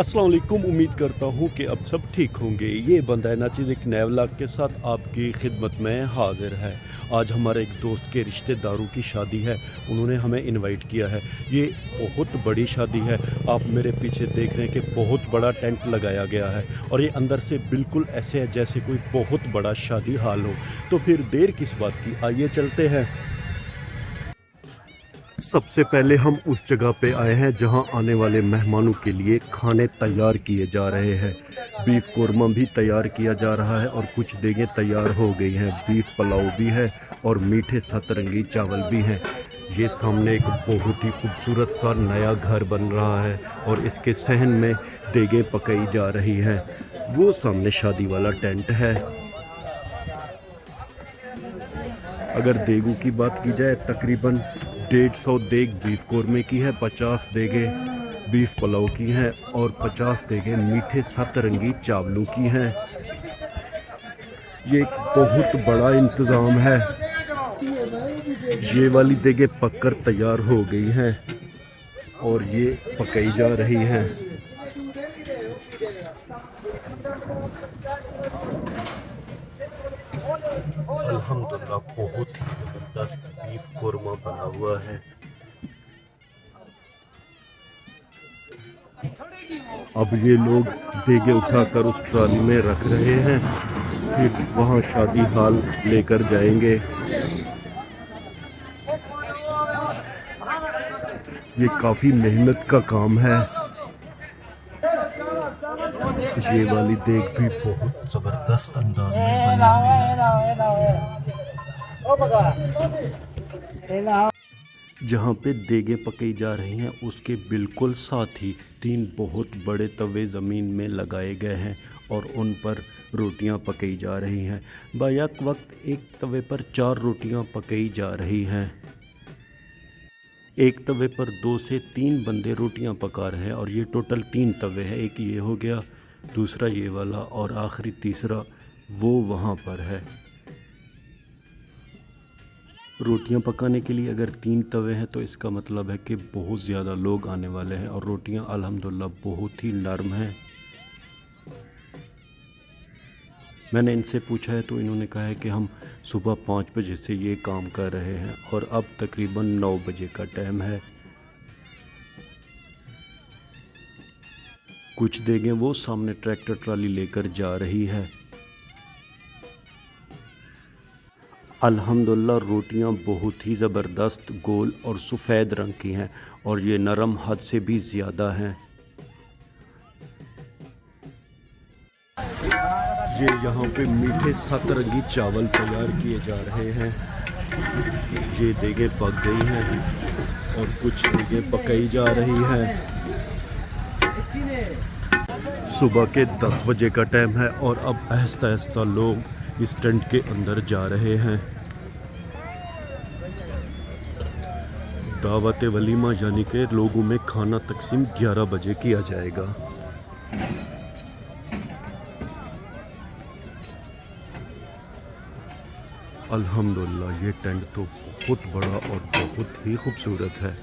अस्सलाम वालेकुम। उम्मीद करता हूँ कि अब सब ठीक होंगे। ये बंदा नाचिज़ एक नए व्लॉग के साथ आपकी खिदमत में हाजिर है। आज हमारे एक दोस्त के रिश्तेदारों की शादी है, उन्होंने हमें इनवाइट किया है। ये बहुत बड़ी शादी है। आप मेरे पीछे देख रहे हैं कि बहुत बड़ा टेंट लगाया गया है और ये अंदर से बिल्कुल ऐसे है जैसे कोई बहुत बड़ा शादी हाल हो। तो फिर देर किस बात की, आइए चलते हैं। सबसे पहले हम उस जगह पे आए हैं जहां आने वाले मेहमानों के लिए खाने तैयार किए जा रहे हैं। बीफ कोरमा भी तैयार किया जा रहा है और कुछ देगें तैयार हो गई हैं। बीफ पुलाव भी है और मीठे सतरंगी चावल भी हैं। ये सामने एक बहुत ही खूबसूरत सा नया घर बन रहा है और इसके सहन में देगें पकाई जा रही हैं। वो सामने शादी वाला टेंट है। अगर देगों की बात की जाए, तकरीबन 150 देग बीफ कोरमे की है, 50 देगे बीफ पुलाव की हैं और 50 देगे मीठे सतरंगी चावलों की हैं। ये एक बहुत बड़ा इंतज़ाम है। ये वाली देगे पककर तैयार हो गई हैं और ये पकाई जा रही हैं। अल्हम्दुलिल्लाह बहुत ही ज़बरदस्त बीफ कोरमा बना हुआ है। अब ये लोग देगे उठाकर उस ट्राली में रख रहे हैं, फिर वहाँ शादी हाल लेकर जाएंगे। ये काफ़ी मेहनत का काम है। ये वाली देग भी बहुत ज़बरदस्त अंदाज में बनी है। जहाँ पे देगे पकाई जा रही हैं उसके बिल्कुल साथ ही 3 बहुत बड़े तवे ज़मीन में लगाए गए हैं और उन पर रोटियां पकाई जा रही हैं। बैक वक्त एक तवे पर 4 रोटियां पकाई जा रही हैं। एक तवे पर 2 से 3 बंदे रोटियां पका रहे हैं और ये टोटल 3 तवे हैं। एक ये हो गया, दूसरा ये वाला और आखिरी तीसरा वो वहाँ पर है। रोटियां पकाने के लिए अगर 3 तवे हैं तो इसका मतलब है कि बहुत ज़्यादा लोग आने वाले हैं और रोटियां अल्हम्दुलिल्लाह बहुत ही नरम हैं। मैंने इनसे पूछा है तो इन्होंने कहा है कि हम सुबह 5 बजे से ये काम कर रहे हैं और अब तकरीबन 9 बजे का टाइम है। कुछ देगें वो सामने ट्रैक्टर ट्राली लेकर जा रही है। अल्हम्दुलिल्लाह रोटियां बहुत ही ज़बरदस्त गोल और सफ़ेद रंग की हैं और ये नरम हद से भी ज़्यादा हैं। ये यहाँ पे मीठे सतरंगी चावल तैयार किए जा रहे हैं। ये देगें पक गई हैं और कुछ देगें पकाई जा रही हैं। सुबह के 10 बजे का टाइम है और अब आहिस्ता आहिस्ता लोग इस टेंट के अंदर जा रहे हैं। दावत वलीमा यानी कि लोगों में खाना तकसीम 11 बजे किया जाएगा। अल्हम्दुलिल्लाह ये टेंट तो बहुत बड़ा और बहुत ही खूबसूरत है।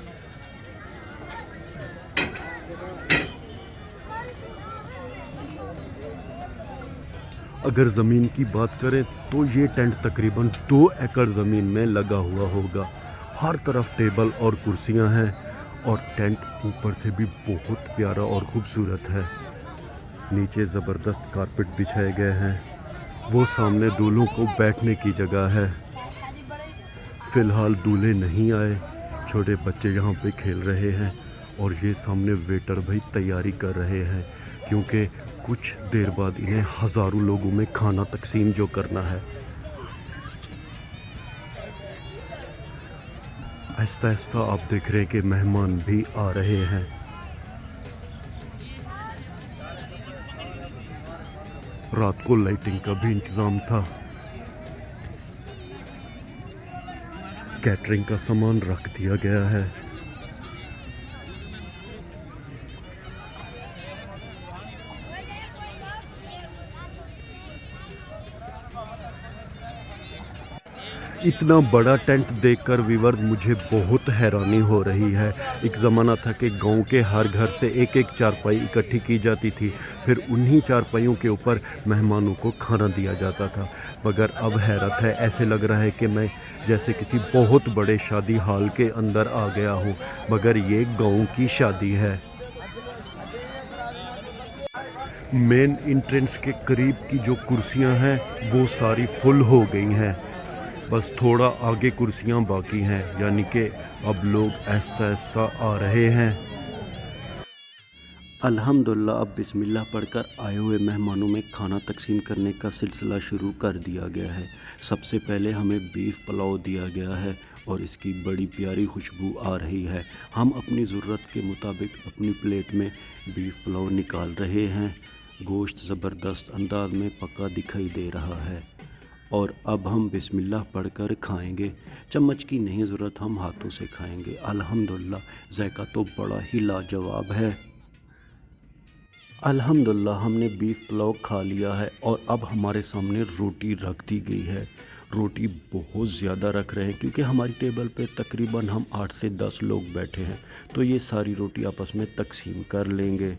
अगर ज़मीन की बात करें तो ये टेंट तकरीबन 2 एकड़ ज़मीन में लगा हुआ होगा। हर तरफ टेबल और कुर्सियां हैं और टेंट ऊपर से भी बहुत प्यारा और ख़ूबसूरत है। नीचे ज़बरदस्त कारपेट बिछाए गए हैं। वो सामने दूल्हों को बैठने की जगह है। फ़िलहाल दूल्हे नहीं आए, छोटे बच्चे यहाँ पे खेल रहे हैं और ये सामने वेटर भाई तैयारी कर रहे हैं क्योंकि कुछ देर बाद इन्हें हज़ारों लोगों में खाना तकसीम जो करना है। आहिस्ता आहिस्ता आप देख रहे हैं कि मेहमान भी आ रहे हैं। रात को लाइटिंग का भी इंतज़ाम था। कैटरिंग का सामान रख दिया गया है। इतना बड़ा टेंट देखकर व्यूअर्स मुझे बहुत हैरानी हो रही है। एक ज़माना था कि गांव के हर घर से एक एक चारपाई इकट्ठी की जाती थी, फिर उन्हीं चारपाइयों के ऊपर मेहमानों को खाना दिया जाता था। मगर अब हैरत है, ऐसे लग रहा है कि मैं जैसे किसी बहुत बड़े शादी हॉल के अंदर आ गया हूँ, मगर ये गांव की शादी है। मेन एंट्रेंस के करीब की जो कुर्सियां हैं वो सारी फुल हो गई हैं, बस थोड़ा आगे कुर्सियां बाकी हैं, यानी कि अब लोग आहिस्ता आहिस्ता आ रहे हैं। अल्हम्दुलिल्लाह अब बिस्मिल्लाह पढ़कर आए हुए मेहमानों में खाना तकसीम करने का सिलसिला शुरू कर दिया गया है। सबसे पहले हमें बीफ पुलाव दिया गया है और इसकी बड़ी प्यारी खुशबू आ रही है। हम अपनी ज़रूरत के मुताबिक अपनी प्लेट में बीफ पुलाव निकाल रहे हैं। गोश्त ज़बरदस्त अंदाज में पका दिखाई दे रहा है और अब हम बिस्मिल्लाह पढ़कर खाएंगे। चम्मच की नहीं ज़रूरत, हम हाथों से खाएंगे। अल्हम्दुलिल्लाह जायका तो बड़ा ही लाजवाब है। अल्हम्दुलिल्लाह हमने बीफ पुलाव खा लिया है और अब हमारे सामने रोटी रख दी गई है। रोटी बहुत ज़्यादा रख रहे हैं क्योंकि हमारी टेबल पे तकरीबन हम 8 से 10 लोग बैठे हैं, तो ये सारी रोटी आपस में तकसीम कर लेंगे।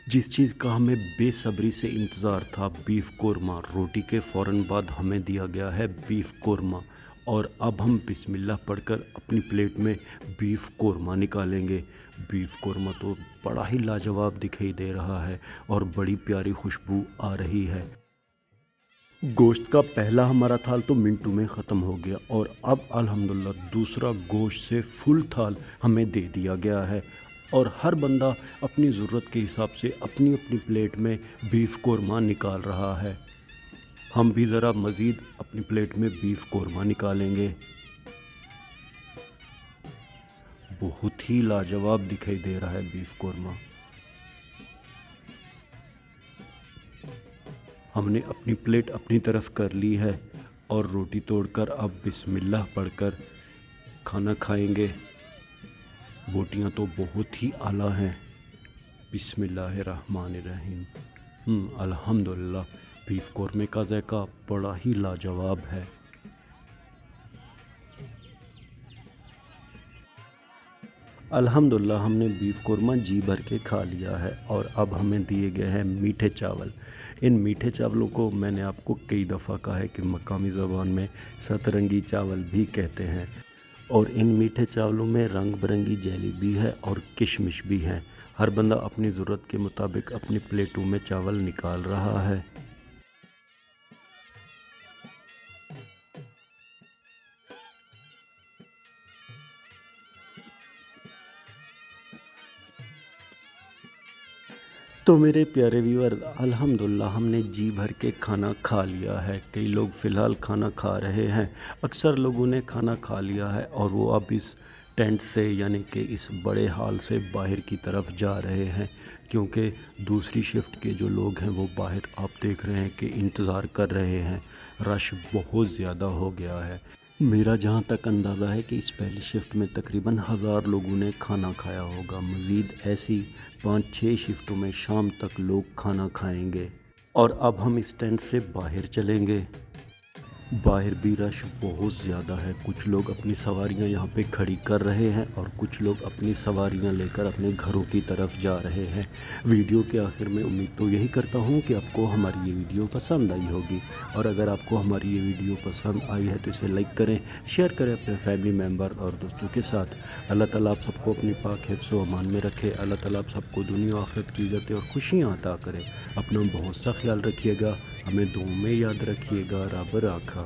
जिस चीज़ का हमें बेसब्री से इंतज़ार था, बीफ कोरमा, रोटी के फ़ौरन बाद हमें दिया गया है बीफ कोरमा और अब हम बिस्मिल्लाह पढ़कर अपनी प्लेट में बीफ कोरमा निकालेंगे। बीफ कोरमा तो बड़ा ही लाजवाब दिखाई दे रहा है और बड़ी प्यारी खुशबू आ रही है। गोश्त का पहला हमारा थाल तो मिनटों में ख़त्म हो गया और अब अल्हम्दुलिल्लाह दूसरा गोश्त से फुल थाल हमें दे दिया गया है और हर बंदा अपनी ज़रूरत के हिसाब से अपनी अपनी प्लेट में बीफ कोरमा निकाल रहा है। हम भी ज़रा मज़ीद अपनी प्लेट में बीफ कोरमा निकालेंगे। बहुत ही लाजवाब दिखाई दे रहा है बीफ कोरमा। हमने अपनी प्लेट अपनी तरफ कर ली है और रोटी तोड़कर अब बिस्मिल्लाह पढ़कर खाना खाएंगे। बोटियाँ तो बहुत ही आला हैं। बिस्मिल्लाहिर्रहमानिर्रहीम। अल्हम्दुलिल्लाह बीफ कोरमे का ज़ायका बड़ा ही लाजवाब है। अल्हम्दुलिल्लाह हमने बीफ कोरमा जी भर के खा लिया है और अब हमें दिए गए हैं मीठे चावल। इन मीठे चावलों को मैंने आपको कई दफ़ा कहा है कि मकामी ज़बान में सतरंगी चावल भी कहते हैं और इन मीठे चावलों में रंग बिरंगी जेली भी है और किशमिश भी है। हर बंदा अपनी ज़रूरत के मुताबिक अपनी प्लेटों में चावल निकाल रहा है। तो मेरे प्यारे व्यूअर, अल्हम्दुलिल्लाह हमने जी भर के खाना खा लिया है। कई लोग फ़िलहाल खाना खा रहे हैं। अक्सर लोगों ने खाना खा लिया है और वो अब इस टेंट से यानी कि इस बड़े हॉल से बाहर की तरफ जा रहे हैं क्योंकि दूसरी शिफ्ट के जो लोग हैं वो बाहर आप देख रहे हैं कि इंतज़ार कर रहे हैं। रश बहुत ज़्यादा हो गया है। मेरा जहाँ तक अंदाज़ा है कि इस पहली शिफ्ट में तकरीबन 1000 लोगों ने खाना खाया होगा। मज़ीद ऐसी 5-6 शिफ्टों में शाम तक लोग खाना खाएंगे और अब हम इस टेंट से बाहर चलेंगे। बाहर भी रश बहुत ज़्यादा है। कुछ लोग अपनी सवारियां यहाँ पे खड़ी कर रहे हैं और कुछ लोग अपनी सवारियां लेकर अपने घरों की तरफ जा रहे हैं। वीडियो के आखिर में उम्मीद तो यही करता हूँ कि आपको हमारी ये वीडियो पसंद आई होगी और अगर आपको हमारी ये वीडियो पसंद आई है तो इसे लाइक करें, शेयर करें अपने फैमिली मेम्बर और दोस्तों के साथ। अल्लाह ताला आप सबको अपनी पाक हिफ्ज़ व अमान में रखे। अल्लाह ताला आप सबको दुनिया आखिरत की इज़्ज़तें और खुशियाँ अता करे। अपना बहुत सा ख्याल रखिएगा, हमें दुआ में याद रखिएगा। रब राखा।